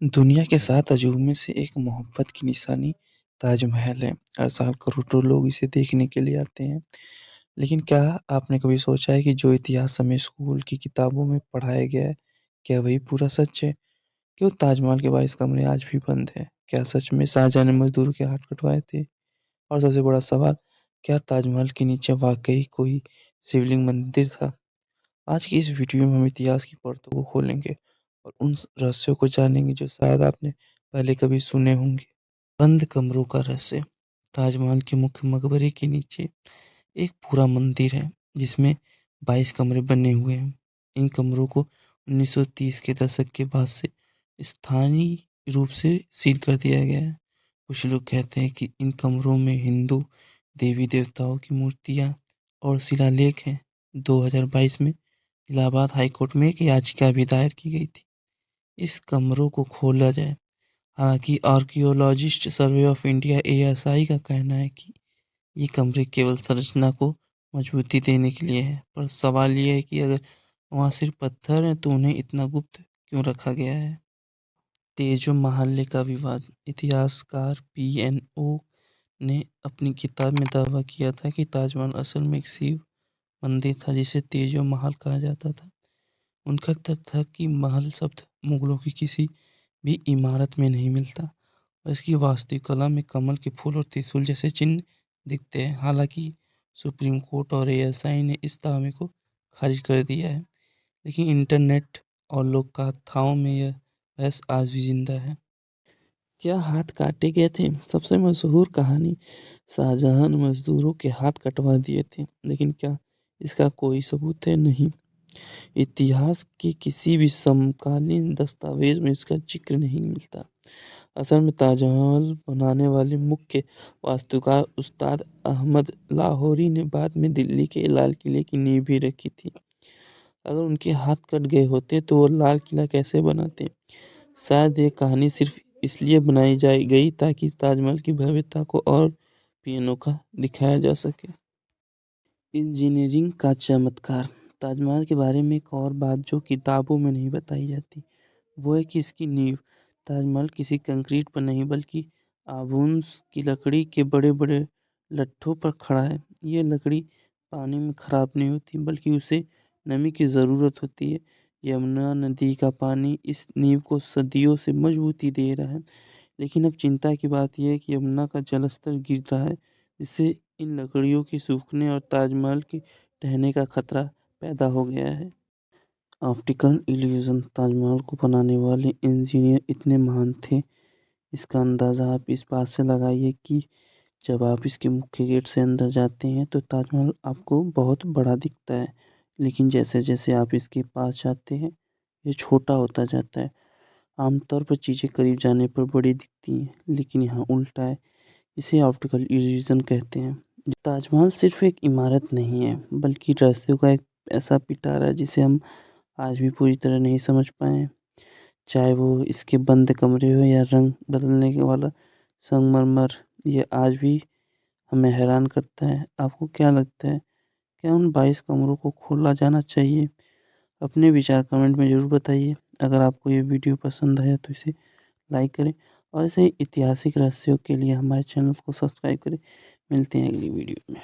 दुनिया के 7 अजूबों में से एक मोहब्बत की निशानी ताजमहल है। हर साल करोड़ों लोग इसे देखने के लिए आते हैं। लेकिन क्या आपने कभी सोचा है कि जो इतिहास हमें स्कूल की किताबों में पढ़ाया गया है, क्या वही पूरा सच है? क्यों ताजमहल के 22 कमरे आज भी बंद हैं? क्या सच में शाहजहां ने मजदूरों के हाथ कटवाए थे? और सबसे बड़ा सवाल, क्या ताजमहल के नीचे वाकई कोई शिवलिंग मंदिर था? आज की इस वीडियो में हम इतिहास की परतों को खोलेंगे और उन रहस्यों को जानेंगे जो शायद आपने पहले कभी सुने होंगे। बंद कमरों का रहस्य। ताजमहल के मुख्य मकबरे के नीचे एक पूरा मंदिर है जिसमें 22 कमरे बने हुए हैं। इन कमरों को 1930 के दशक के बाद से स्थानीय रूप से सील कर दिया गया है। कुछ लोग कहते हैं कि इन कमरों में हिंदू देवी देवताओं की मूर्तियां और शिलालेख हैं। 2022 में इलाहाबाद हाईकोर्ट में एक याचिका भी दायर की गई थी इस कमरों को खोला जाए। हालांकि archaeologist survey of India ASI का कहना है कि ये कमरे केवल संरचना को मजबूती देने के लिए है। पर सवाल ये है कि अगर वहाँ सिर्फ पत्थर हैं तो उन्हें इतना गुप्त क्यों रखा गया है? तेजो महाल्य का विवाद। इतिहासकार पीएनओ ने अपनी किताब में दावा किया था कि ताजमहल असल में एक शिव मंदिर था जिसे तेजो महल कहा जाता था। उनका तथ्य था कि महल शब्द मुगलों की किसी भी इमारत में नहीं मिलता और इसकी वास्तुकला में कमल के फूल और त्रिशूल जैसे चिन्ह दिखते हैं। हालांकि सुप्रीम कोर्ट और एएसआई ने इस दावे को खारिज कर दिया है, लेकिन इंटरनेट और लोक कथाओं में यह बहस आज भी जिंदा है। क्या हाथ काटे गए थे? सबसे मशहूर कहानी, शाहजहां ने मजदूरों के हाथ कटवा दिए थे, लेकिन क्या इसका कोई सबूत है? नहीं। इतिहास के किसी भी समकालीन दस्तावेज में इसका जिक्र नहीं मिलता। असल में ताजमहल बनाने वाले मुख्य वास्तुकार उस्ताद अहमद लाहौरी ने बाद में दिल्ली के लाल किले की नींव भी रखी थी। अगर उनके हाथ कट गए होते तो वो लाल किला कैसे बनाते? शायद ये कहानी सिर्फ इसलिए बनाई जाई गई ताकि ताजमहल की भव्यता को और भी अनोखा दिखाया जा सके। इंजीनियरिंग का चमत्कार। ताजमहल के बारे में एक और बात जो किताबों में नहीं बताई जाती वो है कि इसकी नींव, ताजमहल किसी कंक्रीट पर नहीं बल्कि आबूस की लकड़ी के बड़े बड़े लट्ठों पर खड़ा है। ये लकड़ी पानी में खराब नहीं होती बल्कि उसे नमी की ज़रूरत होती है। यमुना नदी का पानी इस नींव को सदियों से मजबूती दे रहा है, लेकिन अब चिंता की बात यह है कि यमुना का जलस्तर गिर रहा है, जिससे इन लकड़ियों के सूखने और ताजमहल के ढहने का खतरा पैदा हो गया है। Optical illusion. ताजमहल को बनाने वाले इंजीनियर इतने महान थे, इसका अंदाज़ा आप इस बात से लगाइए कि जब आप इसके मुख्य गेट से अंदर जाते हैं तो ताजमहल आपको बहुत बड़ा दिखता है, लेकिन जैसे जैसे आप इसके पास जाते हैं ये छोटा होता जाता है। आमतौर पर चीज़ें करीब जाने पर बड़ी दिखती हैं, लेकिन यहाँ उल्टा है। इसे ऑप्टिकल इल्यूजन कहते हैं। ताजमहल सिर्फ एक इमारत नहीं है बल्कि रहस्यों का एक ऐसा पिटारा है जिसे हम आज भी पूरी तरह नहीं समझ पाए हैं। चाहे वो इसके बंद कमरे हो या रंग बदलने के वाला संगमरमर, ये आज भी हमें हैरान करता है। आपको क्या लगता है, क्या उन 22 कमरों को खोला जाना चाहिए? अपने विचार कमेंट में ज़रूर बताइए। अगर आपको ये वीडियो पसंद आया तो इसे लाइक करें और ऐसे ऐतिहासिक रहस्यों के लिए हमारे चैनल को सब्सक्राइब करें। मिलते हैं अगली वीडियो में।